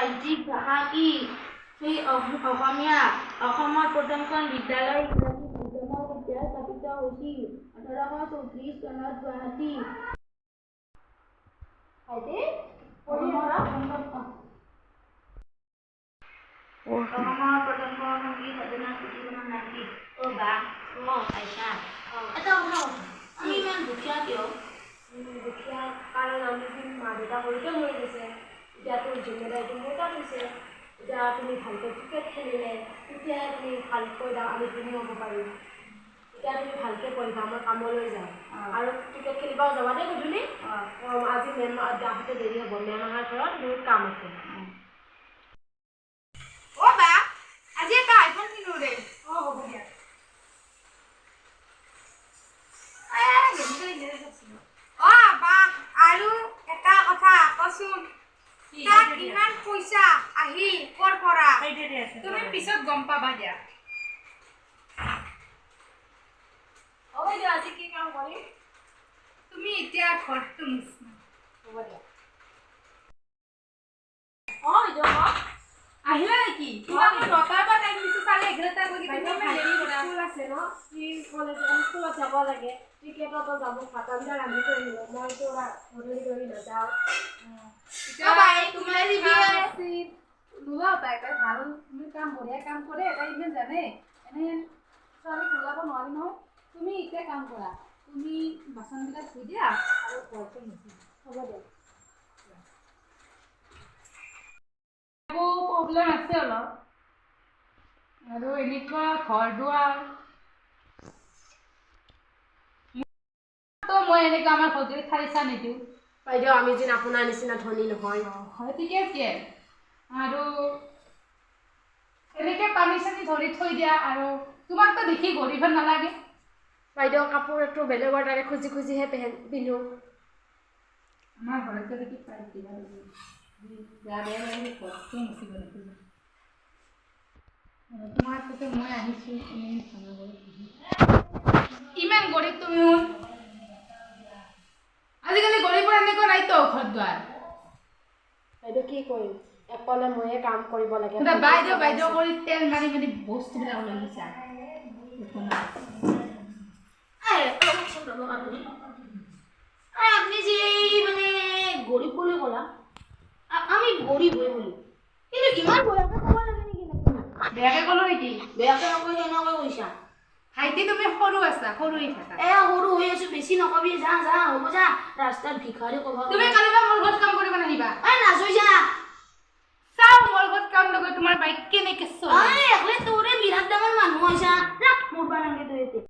ৰাজ্যিক ভাষা কি? সেই অসমীয়া। অসমৰ প্ৰথমখন বিদ্যালয় ইংৰাজী মাধ্যমৰ সৈতে স্থাপিত হৈছিল 1834 চনত গুৱাহাটী। অসমৰ প্ৰথমখন সংগীত সাধনা পুথিখনৰ নাম কি? এটা কথা আমি ইমান দুখীয়া কিয়? দুখীয়া কাৰণ আমি মা দেউতা সৰুতে মৰি গৈছে। এতিয়া তোৰ জিম্মেদাৰীটো মোৰ তাত হৈছে। এতিয়া তুমি ভালকৈ ক্ৰিকেট খেলিলে তেতিয়াহে তুমি ভালকৈ আমি ধনী হ'ব পাৰিম। এতিয়া তুমি ভালকৈ পঢ়িবা, মই কামলৈ যাওঁ আৰু ক্ৰিকেট খেলিবও যাবা দেই গধূলি। আজি আহোঁতে দেৰি হ'ব, মেম অহাৰ ঘৰত বহুত কাম আছে। আজি এটা আইফোন কিনো দেই। হ'ব দিয়া। আৰু এটা কথা কচোন, তাত ইমান পইচা আহি কৰ পৰা? তুমি পিছত গম পাবা দিয়া। হ'ব দিয়া, আজি কি কাম কৰিম? তুমি এতিয়া ঘৰটো মুচা। হ'ব দিয়া। আহিলা নেকি? তোমাক মই 9টাৰ পৰা টাইম দিছো, চাৰে 11টা কৰি তুমি ইমান দেৰি কৰা। স্কুল আছে ন, স্কুলত যাব লাগে। ক্ৰিকেটতো যাব, ভাত আঞ্জা ৰান্ধি থৈ আহিব। মইতো গধূলি ধৰি নাযাওঁ। তুমি কাম বঢ়িয়া কাম কৰে, তাই ইমান জানে এনে ছোৱালীক ওলাব নোৱাৰি নহয়। তুমি এতিয়া কাম কৰা, তুমি বাচনবিলাক ধুই দিয়া আৰু ঘৰটো মুচি দিয়া। হ'ব দিয়া। প্ৰব্লেম আছে অলপ, আৰু এনেকুৱা ঘৰ দুৱাৰ মই এনেকুৱা আমাৰ ঘৰটো ঠাইছা নিদিওঁ। বাইদেউ, আমি যেন আপোনাৰ নিচিনা ধনী নহয়। হয়, ঠিকে আছে। আৰু এনেকৈ পানী চানী ধৰি থৈ দিয়া, আৰু তোমাকতো দেখি গৰিব নালাগে। বাইদেউ, কাপোৰটো বেলেগৰ দ্বাৰা খুজি খুজিহে পিন্ধো। আমাৰ ঘৰতে দেখি পাই ঘৰটো মুচিব নোখোজে। তোমাৰ তাতে মই আহিছোঁ, ইমান গৰীব তুমি। আজিকালি গৰীবৰ এনেকুৱা নাইতো ঘৰ দুৱাৰ। বাইদেউ, কি কৰিম, অকলে ময়ে কাম কৰিব লাগে। বাইদেউ কৰি তেল মাৰি মাৰি বস্তুবিলাক লৈ গৈছা। আপনি যে মানে গরিব বলে কলা, আমি গরিব হয়ে বলি, কিন্তু ইমান বেয়াকে ক'ব লাগে নেকি? বেয়াকে ক'লো নেকি? বেয়াকে নকয়, কেনেকৈ কৈছা? ভাইটি, তুমি সৰু আছা, সৰু হৈ থাকা। সৰু হৈ আছো, বেছি নকবি। যা হ'ব যা, ৰাস্তাত ভিখাৰী ক'ব। তুমি কালিবা মোৰ ঘৰত কাম কৰিব নাহিবা। নাচো যা। চাও মোৰ ঘৰত কাম নকৰে তোমাৰ বাইক কেনেকে চলে। তোৰে বিৰাট ডাঙৰ মানুহ হৈছা, মোৰ পৰা নাগে তই এতিয়া।